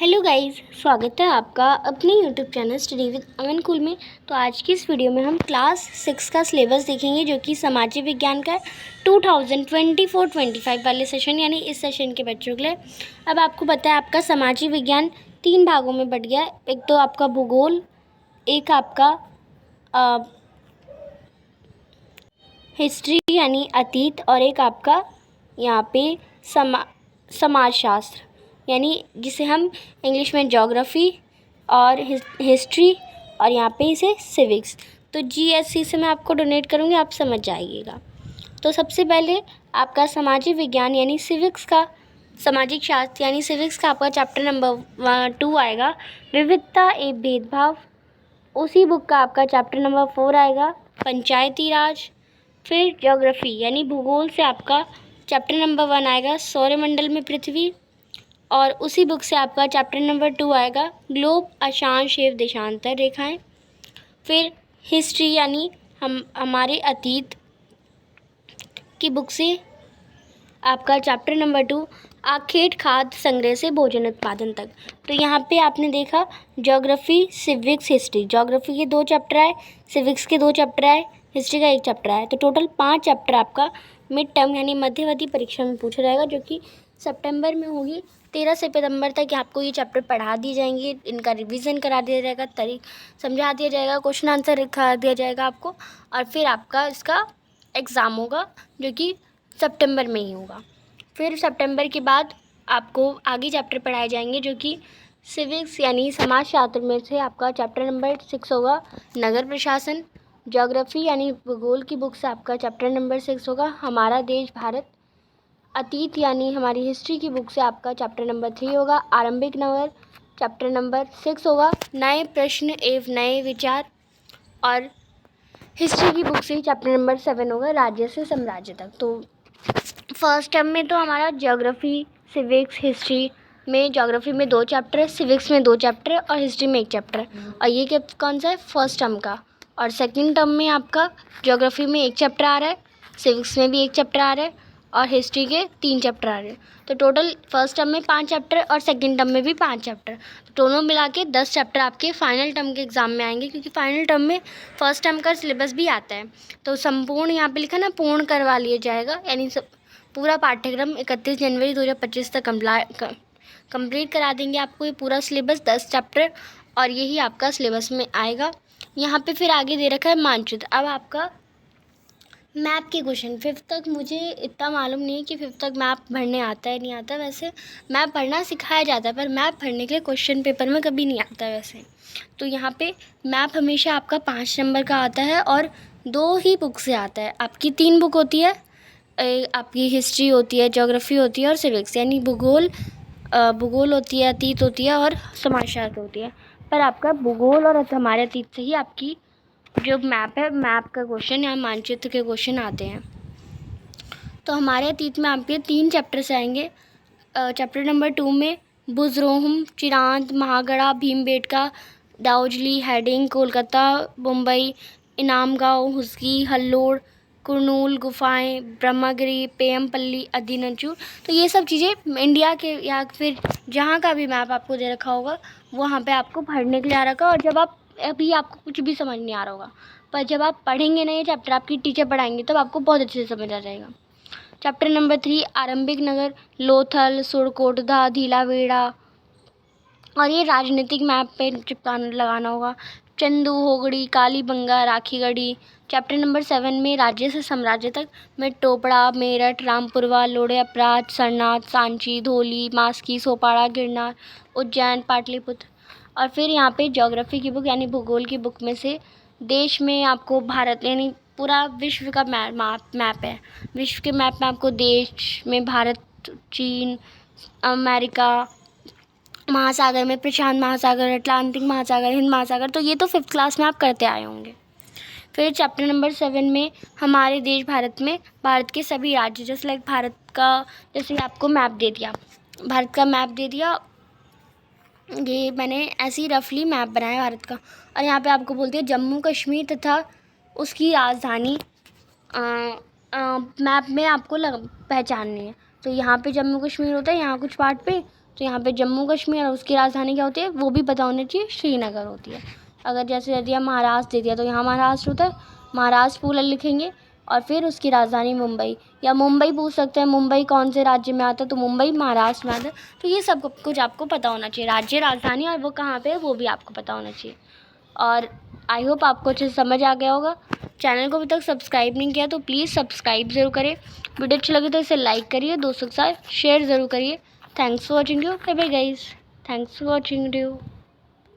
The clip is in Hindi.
हेलो गाइस, स्वागत है आपका अपने YouTube channel study with Aman cool में। तो आज की इस वीडियो में हम क्लास 6 का सिलेबस देखेंगे, जो कि सामाजिक विज्ञान का 2024-25 वाले सेशन, यानी इस सेशन के बच्चों के लिए। अब आपको पता है आपका सामाजिक विज्ञान 3 भागों में बट गया। एक तो आपका भूगोल, एक आपका हिस्ट्री यानी अतीत, और एक आपका यहाँ पे समाजशास्त्र, यानी जिसे हम इंग्लिश में ज्योग्राफी और हिस्ट्री, और यहाँ पे इसे सिविक्स। तो जीएससी से मैं आपको डोनेट करूँगी, आप समझ जाइएगा। तो सबसे पहले आपका सामाजिक विज्ञान यानी सिविक्स का, सामाजिक शास्त्र यानी सिविक्स का आपका चैप्टर नंबर 2 आएगा, विविधता एवं भेदभाव। उसी बुक का आपका चैप्टर नंबर 4 आएगा, पंचायती राज। फिर ज्योग्राफी यानी भूगोल से आपका चैप्टर नंबर 1 आएगा, सौरमंडल में पृथ्वी। और उसी बुक से आपका चैप्टर नंबर 2 आएगा, ग्लोब, अक्षांश एवं देशांतर रेखाएं। फिर हिस्ट्री यानी हमारे अतीत की बुक से आपका चैप्टर नंबर 2, आखेट खाद्य संग्रह से भोजन उत्पादन तक। तो यहाँ पे आपने देखा ज्योग्राफी, सिविक्स, हिस्ट्री। ज्योग्राफी के 2 चैप्टर आए, सिविक्स के 2 चैप्टर आए, हिस्ट्री का 1 चैप्टर आया। तो टोटल 5 चैप्टर आपका मिड टर्म यानी मध्यवर्ती परीक्षा में पूछा जाएगा, जो कि सितंबर में होगी। 13 सितंबर तक आपको ये चैप्टर पढ़ा दिए जाएंगे, इनका रिवीजन करा दिया जाएगा, समझा दिया जाएगा, क्वेश्चन आंसर लिखा दिया जाएगा आपको, और फिर आपका इसका एग्ज़ाम होगा, जो कि सितंबर में ही होगा। फिर सितंबर के बाद आपको आगे चैप्टर पढ़ाए जाएंगे, जो कि सिविक्स यानी समाजशास्त्र में से आपका चैप्टर नंबर 6 होगा, नगर प्रशासन। ज्योग्राफी यानी भूगोल की बुक से आपका चैप्टर नंबर 6 होगा, हमारा देश भारत। अतीत यानी हमारी हिस्ट्री की बुक से आपका चैप्टर नंबर 3 होगा, आरंभिक नगर। चैप्टर नंबर 6 होगा, नए प्रश्न एवं नए विचार। और हिस्ट्री की बुक से चैप्टर नंबर 7 होगा, राज्य से साम्राज्य तक। तो फर्स्ट टर्म में तो हमारा ज्योग्राफी, सिविक्स, हिस्ट्री में ज्योग्राफी में 2 चैप्टर, सिविक्स में 2 चैप्टर और हिस्ट्री में 1 चैप्टर। और ये कौन सा है, फर्स्ट टर्म का। और सेकंड टर्म में आपका ज्योग्राफी में 1 चैप्टर आ रहा है, सिविक्स में भी 1 चैप्टर आ रहा है, और हिस्ट्री के 3 चैप्टर आ रहे हैं। तो टोटल फर्स्ट टर्म में 5 चैप्टर और सेकंड टर्म में भी 5 चैप्टर, तो दोनों मिला के 10 चैप्टर आपके फाइनल टर्म के एग्ज़ाम में आएंगे, क्योंकि फाइनल टर्म में फर्स्ट टर्म का सिलेबस भी आता है। तो संपूर्ण यहाँ पे लिखा ना, पूर्ण करवा लिया जाएगा, यानी पूरा पाठ्यक्रम 31 जनवरी 2025 तक कंप्लीट करा देंगे आपको ये पूरा सिलेबस, 10 चैप्टर, और यही आपका सिलेबस में आएगा। यहाँ पे फिर आगे दे रखा है मानचित्र। अब आपका मैप के क्वेश्चन 5th तक, मुझे इतना मालूम नहीं है कि 5th तक मैप भरने आता है नहीं आता। वैसे मैप भरना सिखाया जाता है, पर मैप भरने के लिए क्वेश्चन पेपर में कभी नहीं आता वैसे। तो यहाँ पे मैप हमेशा आपका 5 नंबर का आता है, और 2 ही बुक से आता है। आपकी 3 बुक होती है, आपकी हिस्ट्री होती है, ज्योग्राफी होती है, और सिविक्स यानी भूगोल होती है, अतीत होती है, और समाजशास्त्र होती है। पर आपका भूगोल और हमारे अतीत से ही आपकी जो मैप है, मैप का क्वेश्चन या मानचित्र के क्वेश्चन आते हैं। तो हमारे अतीत में आपके 3 चैप्टर से आएंगे। चैप्टर नंबर 2 में बुजरोहम, चिरांत, महागढ़ा, भीमबेटका, दाउजली, हेडिंग, कोलकाता, मुंबई, इनामगांव, हुस्गी, हल्लोड़, कुरनूल, गुफाएं, ब्रह्मगिरी, पेयमपल्ली, अदीनचूर। तो ये सब चीज़ें इंडिया के या फिर जहाँ का भी मैप आपको दे रखा होगा, वहाँ पे आपको भरने के लिए आ रखा। और जब आप अभी आपको कुछ भी समझ नहीं आ रहा होगा, पर जब आप पढ़ेंगे ना ये चैप्टर, आपकी टीचर पढ़ाएंगे, तब आपको बहुत अच्छे से समझ आ जाएगा। चैप्टर नंबर 3 आरंभिक नगर, लोथल, सुरकोटदा, धीलावेड़ा, और ये राजनीतिक मैप पे चिपकाना लगाना होगा। चंदू, होगड़ी, कालीबंगा, राखीगढ़ी। चैप्टर नंबर 7 में राज्य से साम्राज्य तक में टोपड़ा, मेरठ, रामपुरवा, लोढ़े, अपराध, सरनाथ, सांची, धौली, मास्की, सोपाड़ा, गिरनार, उज्जैन, पाटलिपुत्र। और फिर यहाँ पे ज्योग्राफी की बुक यानी भूगोल की बुक में से देश में आपको भारत यानी पूरा विश्व का मैप है। विश्व के मैप में आपको देश में भारत, चीन, अमेरिका, महासागर में प्रशांत महासागर, अटलांटिक महासागर, हिंद महासागर। तो ये तो 5th क्लास में आप करते आए होंगे। फिर चैप्टर नंबर 7 में हमारे देश भारत में भारत के सभी राज्य, जैसे लाइक भारत का, जैसे आपको मैप दे दिया, भारत का मैप दे दिया, ये मैंने ऐसे ही रफली मैप बनाया भारत का। और यहाँ पे आपको बोलती है जम्मू कश्मीर तथा उसकी राजधानी मैप में आपको पहचाननी है। तो यहाँ पे जम्मू कश्मीर होता है, यहाँ कुछ पार्ट पे, तो यहाँ पे जम्मू कश्मीर और उसकी राजधानी क्या होती है वो भी पता होना चाहिए, श्रीनगर होती है। अगर जैसे दे दिया महाराष्ट्र दे दिया तो यहाँ महाराष्ट्र होता है, महाराष्ट्र पूरा लिखेंगे और फिर उसकी राजधानी मुंबई, या मुंबई पूछ सकते हैं मुंबई कौन से राज्य में आता है, तो मुंबई महाराष्ट्र में आता है। तो ये सब कुछ आपको पता होना चाहिए, राज्य राजधानी और वो कहाँ पे है वो भी आपको पता होना चाहिए। और आई होप आपको अच्छे से समझ आ गया होगा। चैनल को अभी तक सब्सक्राइब नहीं किया तो प्लीज़ सब्सक्राइब ज़रूर करें। वीडियो अच्छी लगे तो इसे लाइक करिए, दोस्तों के साथ शेयर ज़रूर करिए। Thanks for watching you, bye bye guys, thanks for watching you.